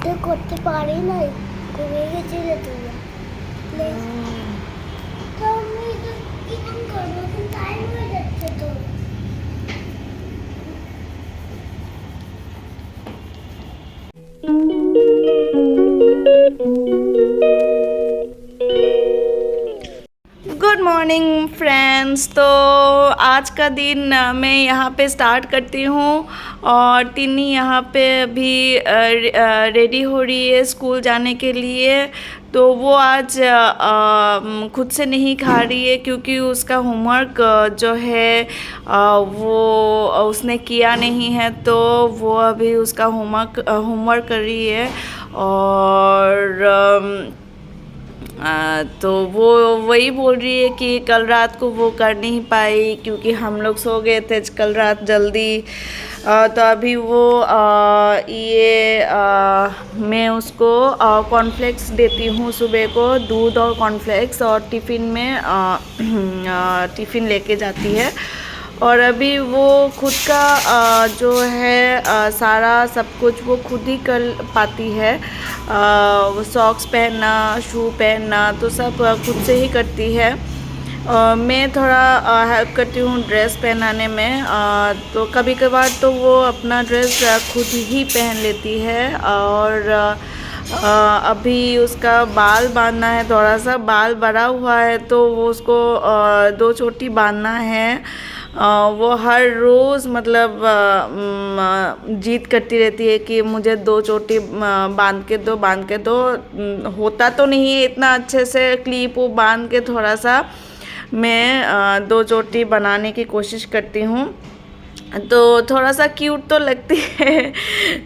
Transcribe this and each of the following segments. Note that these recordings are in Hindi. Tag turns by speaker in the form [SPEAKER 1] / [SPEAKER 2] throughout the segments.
[SPEAKER 1] তো করতে পারি নাই, ঘুরে গেছিলে তুমি প্লিজ। তো আমি তো এখন করবো, এখন টাইম হয়ে যাচ্ছে তো।
[SPEAKER 2] Good morning friends. तो आज का दिन मैं यहाँ पे स्टार्ट करती हूँ और तिन्नी यहाँ पे अभी रेडी हो रही है स्कूल जाने के लिए। तो वो आज खुद से नहीं खा रही है क्योंकि उसका होमवर्क जो है वो उसने किया नहीं है, तो वो अभी उसका होमवर्क कर रही है। और तो वो वही बोल रही है कि कल रात को वो कर नहीं पाई क्योंकि हम लोग सो गए थे कल रात जल्दी। तो अभी वो मैं उसको कॉर्नफ्लेक्स देती हूँ सुबह को, दूध और कॉर्नफ्लेक्स, और टिफ़िन में टिफ़िन लेके जाती है। और अभी वो खुद का जो है सारा सब कुछ वो खुद ही कर पाती है। वो सॉक्स पहनना, शू पहनना तो सब खुद से ही करती है। मैं थोड़ा हेल्प करती हूँ ड्रेस पहनाने में। तो कभी कभार तो वो अपना ड्रेस खुद ही पहन लेती है। और अभी उसका बाल बांधना है, थोड़ा सा बाल बड़ा हुआ है तो वो उसको 2 चोटी बांधना है। वो हर रोज़ मतलब जिद करती रहती है कि मुझे 2 चोटी बांध के दो। होता तो नहीं है इतना अच्छे से क्लिप वो बांध के, थोड़ा सा मैं 2 चोटी बनाने की कोशिश करती हूँ तो थोड़ा सा क्यूट तो लगती है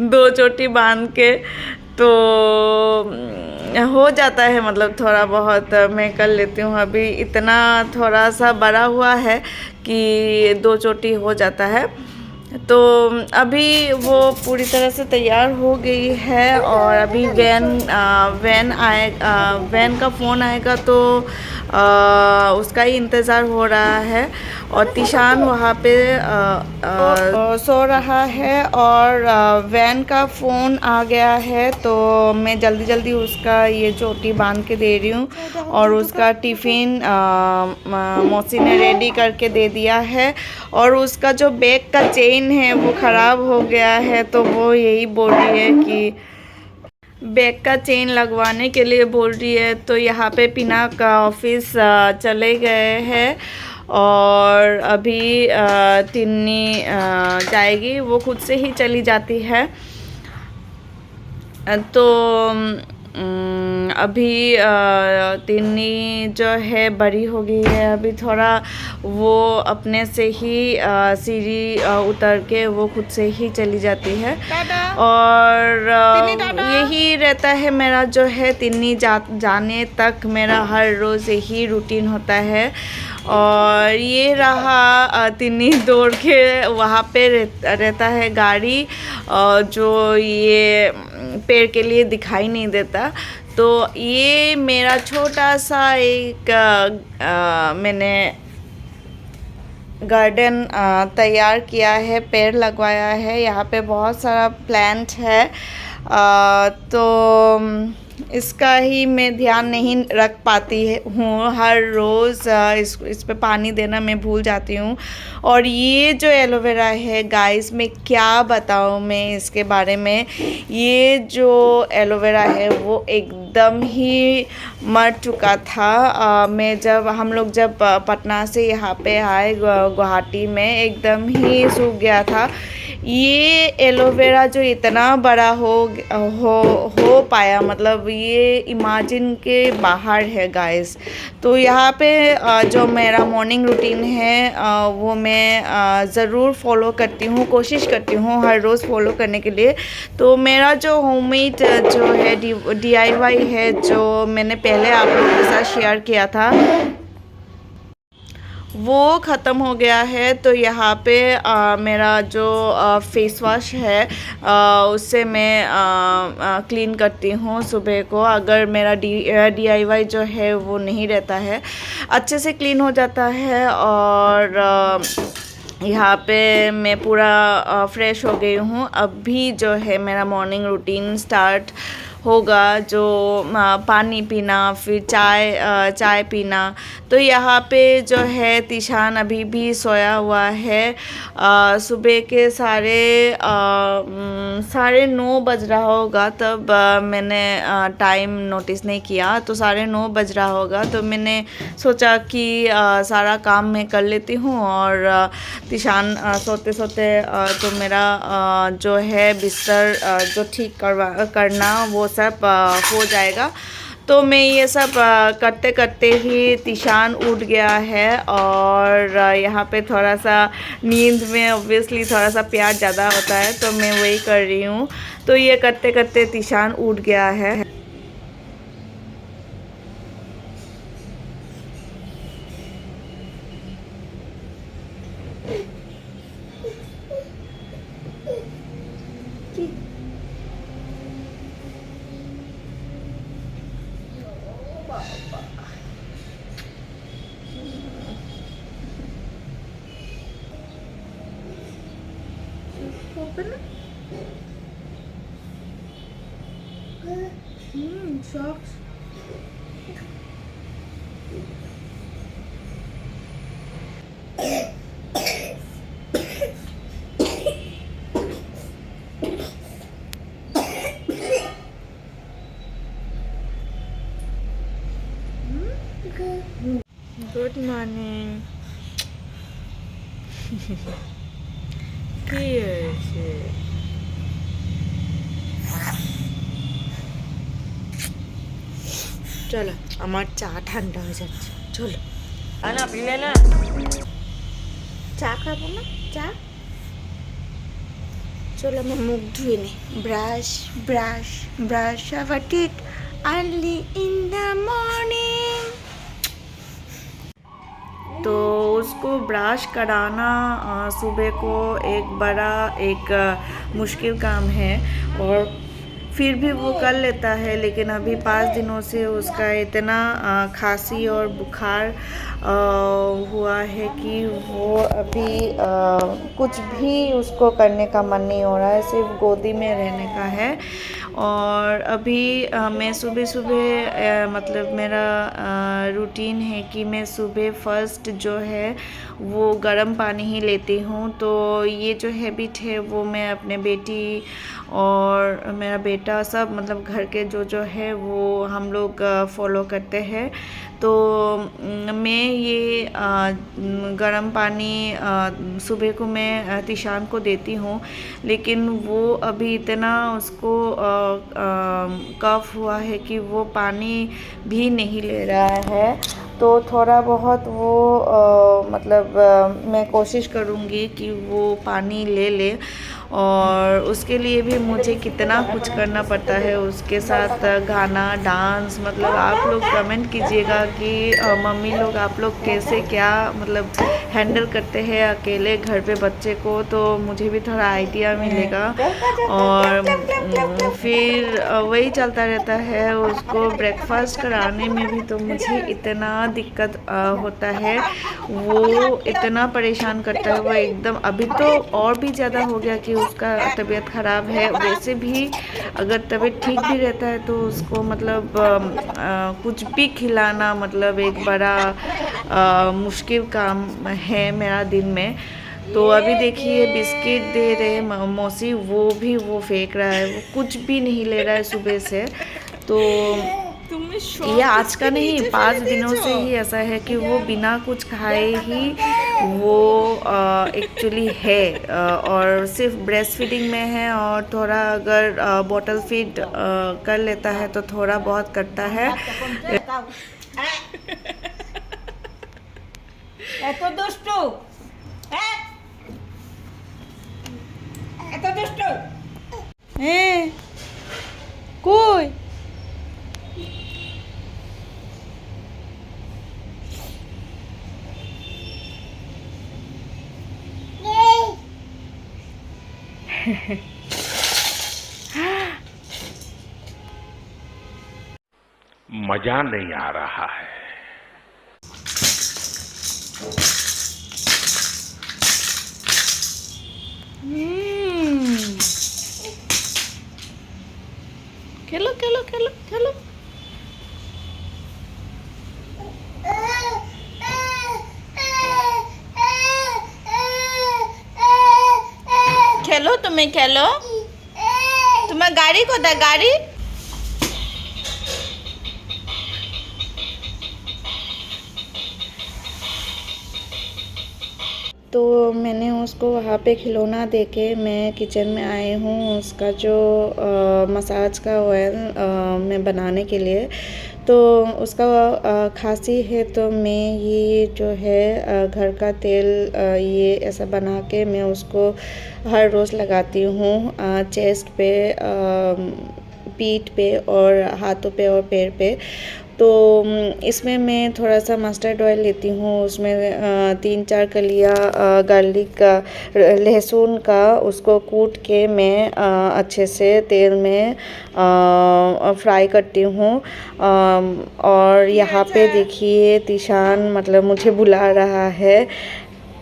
[SPEAKER 2] 2 चोटी बांध के। तो हो जाता है, मतलब थोड़ा बहुत मैं कर लेती हूँ। अभी इतना थोड़ा सा बड़ा हुआ है कि 2 चोटी हो जाता है। तो अभी वो पूरी तरह से तैयार हो गई है और अभी वैन का फ़ोन आएगा तो उसका ही इंतज़ार हो रहा है। और तिशान वहाँ पे सो रहा है और वैन का फ़ोन आ गया है तो मैं जल्दी जल्दी उसका ये चोटी बांध के दे रही हूँ। और उसका टिफ़िन मौसी ने रेडी करके दे दिया है। और उसका जो बैग का चेन है वो ख़राब हो गया है तो वो यही बोल रही है कि बैग का चेन लगवाने के लिए बोल रही है। तो यहाँ पे पिना का ऑफिस चले गए हैं और अभी तिन्नी जाएगी, वो खुद से ही चली जाती है। तो अभी तिन्नी जो है बड़ी हो गई है, अभी थोड़ा वो अपने से ही सीढ़ी उतर के वो खुद से ही चली जाती है। और यही रहता है मेरा जो है तिन्नी जाने तक मेरा हर रोज़ यही रूटीन होता है। और ये रहा तिन्नी दौड़ के वहाँ पे रहता है गाड़ी, जो ये पेड़ के लिए दिखाई नहीं देता। तो ये मेरा छोटा सा एक मैंने गार्डन तैयार किया है, पेड़ लगवाया है। यहाँ पे बहुत सारा प्लांट है। तो इसका ही मैं ध्यान नहीं रख पाती हूँ हर रोज़। इस पे पानी देना मैं भूल जाती हूँ। और ये जो एलोवेरा है गाइस, मैं क्या बताऊँ मैं इसके बारे में। ये जो एलोवेरा है वो एकदम ही मर चुका था। हम लोग जब पटना से यहाँ पे आए गुवाहाटी में, एकदम ही सूख गया था। ये एलोवेरा जो इतना बड़ा हो पाया, मतलब ये इमेजिन के बाहर है गाइस। तो यहाँ पे जो मेरा मॉर्निंग रूटीन है वो मैं ज़रूर फॉलो करती हूँ, कोशिश करती हूँ हर रोज़ फॉलो करने के लिए। तो मेरा जो होममेड जो है DIY है, जो मैंने पहले आप लोगों के साथ शेयर किया था, वो ख़त्म हो गया है। तो यहाँ पे मेरा जो फेस वॉश है उससे मैं क्लीन करती हूँ सुबह को। अगर मेरा DIY जो है वो नहीं रहता है, अच्छे से क्लीन हो जाता है। और यहाँ पे मैं पूरा फ्रेश हो गई हूँ। अभी जो है मेरा मॉर्निंग रूटीन स्टार्ट होगा, जो पानी पीना, फिर चाय पीना। तो यहाँ पे जो है तीशान अभी भी सोया हुआ है। सुबह के साढ़े 9 बज रहा होगा, तब मैंने टाइम नोटिस नहीं किया, तो 9:30 बज रहा होगा। तो मैंने सोचा कि सारा काम मैं कर लेती हूँ और तीशान सोते सोते तो मेरा जो है बिस्तर जो ठीक करना वो सब हो जाएगा। तो मैं ये सब करते करते ही तीशान उठ गया है, और यहाँ पे थोड़ा सा नींद में ऑब्वियसली थोड़ा सा प्यार ज़्यादा होता है, तो मैं वही कर रही हूँ। तो ये करते करते तीशान उठ गया है। Socks. Good morning. কি হয়েছে? চলো, আমার চা ঠান্ডা হয়ে যাচ্ছে, চলো। না পিলে না, চা খাবো না, চা। চলো আমার মুখ ধুয়ে নিই। Brush our teeth early in the morning. तो उसको ब्रश कराना सुबह को एक मुश्किल काम है, और फिर भी वो कर लेता है। लेकिन अभी 5 दिनों से उसका इतना खांसी और बुखार हुआ है कि वो अभी कुछ भी उसको करने का मन नहीं हो रहा है, सिर्फ गोदी में रहने का है। और अभी मैं सुबह मतलब मेरा रूटीन है कि मैं सुबह फर्स्ट जो है वो गर्म पानी ही लेती हूँ। तो ये जो हैबिट है वो मैं अपने बेटी और मेरा बेटा सब मतलब घर के जो है वो हम लोग फॉलो करते हैं। तो मैं ये गर्म पानी सुबह को मैं तीशान को देती हूँ, लेकिन वो अभी इतना उसको कफ हुआ है कि वो पानी भी नहीं ले रहा है। तो थोड़ा बहुत वो मैं कोशिश करूँगी कि वो पानी ले ले, और उसके लिए भी मुझे कितना कुछ करना पड़ता है। उसके साथ गाना, डांस, मतलब आप लोग कमेंट कीजिएगा कि मम्मी लोग आप लोग कैसे क्या मतलब हैंडल करते हैं अकेले घर पे बच्चे को, तो मुझे भी थोड़ा आइडिया मिलेगा। और फिर वही चलता रहता है। उसको ब्रेकफास्ट कराने में भी तो मुझे इतना दिक्कत होता है, वो इतना परेशान करता है। वो एकदम अभी तो और भी ज़्यादा हो गया कि उसका तबीयत ख़राब है। वैसे भी अगर तबीयत ठीक भी रहता है तो उसको मतलब कुछ भी खिलाना मतलब एक बड़ा मुश्किल काम है मेरा दिन में। तो अभी देखिए बिस्किट दे रहे मौसी, वो फेंक रहा है, वो कुछ भी नहीं ले रहा है सुबह से। तो ये आज का नहीं, 5 दिनों से ही ऐसा है कि वो बिना कुछ खाए ही वो एक्चुअली है, और सिर्फ ब्रेस्ट फीडिंग में है, और थोड़ा अगर बॉटल फीड कर लेता है तो थोड़ा बहुत करता है। कोई
[SPEAKER 3] मजा नहीं आ रहा है।
[SPEAKER 2] खेलो खेलो खेलो खेलो। खेलो तुम्हें खेलो। तुम्हारा गाड़ी कोता गाड़ी? तो मैंने उसको वहाँ पे खिलौना देके मैं किचन में आई हूँ उसका जो मसाज का ऑयल मैं बनाने के लिए। तो उसका खांसी है तो मैं ये जो है घर का तेल ये ऐसा बना के मैं उसको हर रोज़ लगाती हूँ चेस्ट पे, पीठ पे और हाथों पे और पैर पे। तो इसमें मैं थोड़ा सा मस्टर्ड ऑयल लेती हूँ, उसमें 3-4 कलियाँ गार्लिक का, लहसुन का, उसको कूट के मैं अच्छे से तेल में फ्राई करती हूँ। और यहाँ पे देखिए तीशान मतलब मुझे बुला रहा है।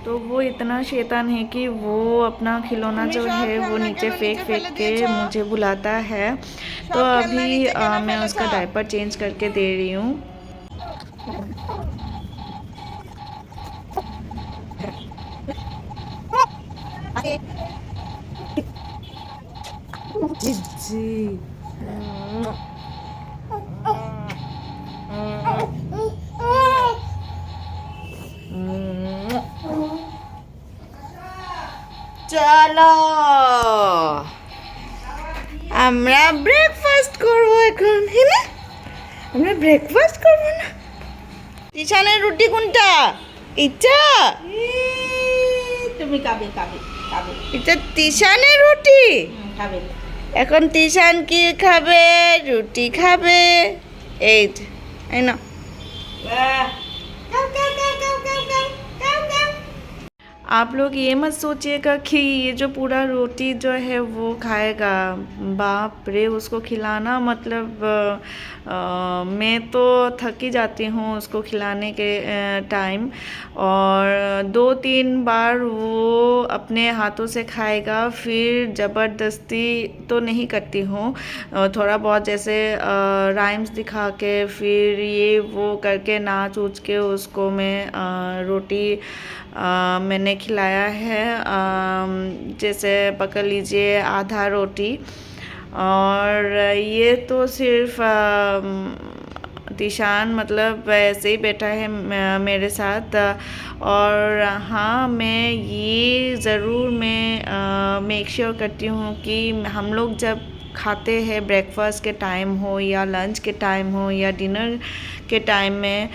[SPEAKER 2] तो वो इतना शैतान है कि वो अपना खिलौना जो है वो नीचे फेंक के मुझे बुलाता है। तो अभी मैं उसका डायपर चेंज करके दे रही हूँ। চলো আমরা ব্রেকফাস্ট করব এখন, হ্যাঁ না? আমরা ব্রেকফাস্ট করব না? তিশানের রুটি কোনটা? এটা
[SPEAKER 4] তুমি খাবে খাবে খাবে
[SPEAKER 2] এটা তিশানের রুটি।
[SPEAKER 4] খাবে
[SPEAKER 2] এখন তিশান কি খাবে? রুটি খাবে। এই যে, এই না।
[SPEAKER 4] খাও খাও খাও খাও খাও খাও খাও খাও।
[SPEAKER 2] आप लोग ये मत सोचिएगा कि ये जो पूरा रोटी जो है वो खाएगा। बाप रे, उसको खिलाना मतलब मैं तो थक ही जाती हूँ उसको खिलाने के टाइम। और 2-3 बार वो अपने हाथों से खाएगा, फिर ज़बरदस्ती तो नहीं करती हूँ, थोड़ा बहुत जैसे राइम्स दिखा के फिर ये वो करके नाच उच के उसको मैं रोटी मैंने खिलाया है। जैसे पकड़ लीजिए आधा रोटी। और ये तो सिर्फ तीशान मतलब ऐसे ही बैठा है मेरे साथ। और हाँ, मैं ये ज़रूर मैं मेक श्योर करती हूँ कि हम लोग जब खाते हैं, ब्रेकफास्ट के टाइम हो या लंच के टाइम हो या डिनर के टाइम में,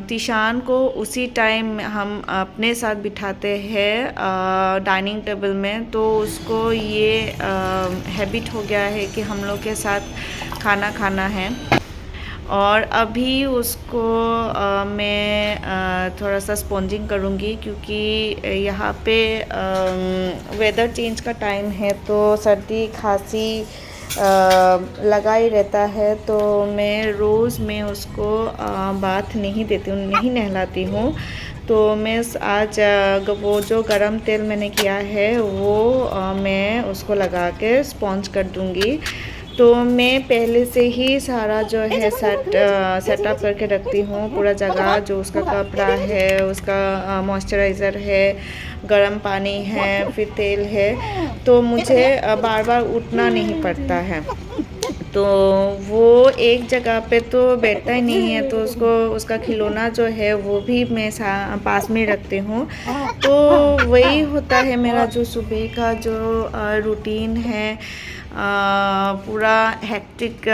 [SPEAKER 2] तीशान को उसी टाइम हम अपने साथ बिठाते हैं डाइनिंग टेबल में। तो उसको ये हैबिट हो गया है कि हम लोग के साथ खाना खाना है। और अभी उसको मैं थोड़ा सा स्पॉन्जिंग करूँगी क्योंकि यहाँ पे वेदर चेंज का टाइम है तो सर्दी खांसी लगा ही रहता है। तो मैं रोज़ में उसको बाथ नहीं देती हूँ, नहीं नहलाती हूँ। तो मैं आज वो जो गरम तेल मैंने किया है वो मैं उसको लगा के स्पॉन्ज कर दूँगी। तो मैं पहले से ही सारा जो है सेटअप करके रखती हूँ, पूरा जगह, जो उसका कपड़ा है, उसका मॉइस्चराइज़र है, गर्म पानी है, फिर तेल है। तो मुझे बार बार उठना नहीं पड़ता है। तो वो एक जगह पे तो बैठता ही नहीं है, तो उसको उसका खिलौना जो है वो भी मैं पास में रखती हूँ। तो वही होता है मेरा जो सुबह का जो रूटीन है, पूरा हेक्टिक।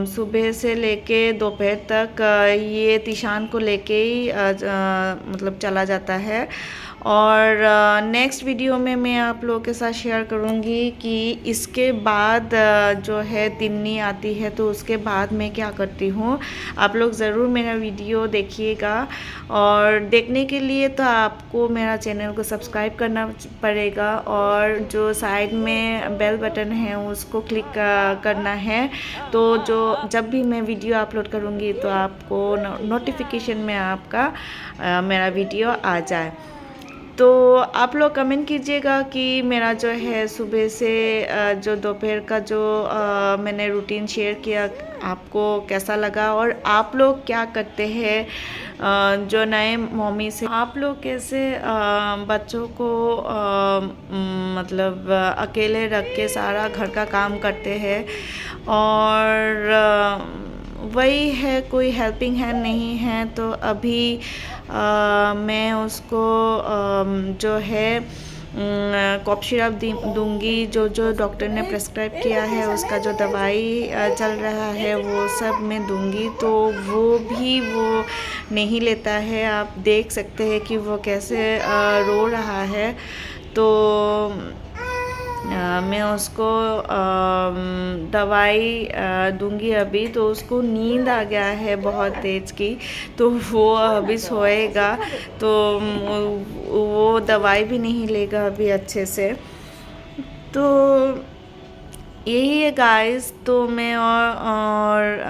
[SPEAKER 2] सुबह से लेके दोपहर तक ये तीशान को लेके ही मतलब चला जाता है। और नेक्स्ट वीडियो में मैं आप लोगों के साथ शेयर करूँगी कि इसके बाद जो है तिन्नी आती है तो उसके बाद मैं क्या करती हूँ। आप लोग ज़रूर मेरा वीडियो देखिएगा। और देखने के लिए तो आपको मेरा चैनल को सब्सक्राइब करना पड़ेगा और जो साइड में बेल बटन है उसको क्लिक करना है। तो जो जब भी मैं वीडियो अपलोड करूँगी तो आपको नोटिफिकेशन में आपका मेरा वीडियो आ जाए। तो आप लोग कमेंट कीजिएगा कि मेरा जो है सुबह से जो दोपहर का जो मैंने रूटीन शेयर किया आपको कैसा लगा, और आप लोग क्या करते हैं जो नए मम्मी से, आप लोग कैसे बच्चों को मतलब अकेले रख के सारा घर का काम करते हैं। और वही है, कोई हेल्पिंग हैंड नहीं है, तो अभी मैं उसको जो है कॉफ सिरप दूंगी, जो डॉक्टर ने प्रेस्क्राइब किया है उसका जो दवाई चल रहा है वो सब मैं दूंगी। तो वो नहीं लेता है, आप देख सकते हैं कि वो कैसे रो रहा है। तो मैं उसको दवाई दूंगी अभी। तो उसको नींद आ गया है बहुत तेज़ की, तो वो अभी सोएगा, तो वो दवाई भी नहीं लेगा अभी अच्छे से। तो यही है गाइस। तो मैं और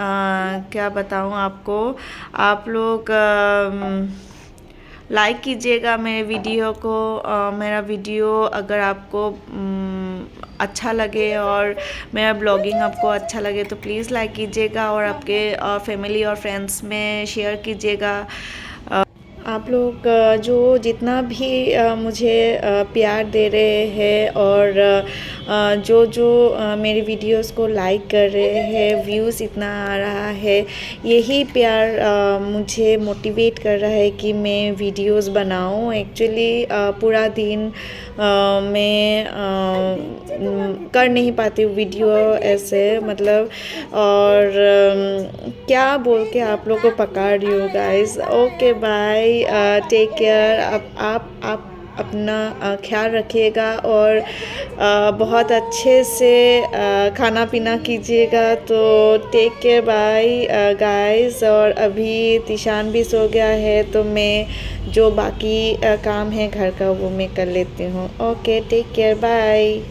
[SPEAKER 2] क्या बताऊं आपको, आप लोग लाइक कीजिएगा मेरे वीडियो को। मेरा वीडियो अगर आपको अच्छा लगे और मेरा ब्लॉगिंग आपको अच्छा लगे तो प्लीज़ लाइक कीजिएगा, और आपके फैमिली और फ्रेंड्स में शेयर कीजिएगा। आप लोग जो जितना भी मुझे प्यार दे रहे हैं, और जो मेरी वीडियोस को लाइक कर रहे हैं, व्यूज़ इतना आ रहा है, यही प्यार मुझे मोटिवेट कर रहा है कि मैं वीडियोस बनाऊं। एक्चुअली पूरा दिन मैं कर नहीं पाती हूँ वीडियो ऐसे, मतलब, और क्या बोल के आप लोग को पकड़ रही हूँ guys. Okay bye, take care. आप अपना ख्याल रखिएगा, और बहुत अच्छे से खाना पीना कीजिएगा। तो टेक केयर, बाय गाइस। और अभी तिशान भी सो गया है, तो मैं जो बाकी काम है घर का वो मैं कर लेती हूँ। Okay, take care, bye.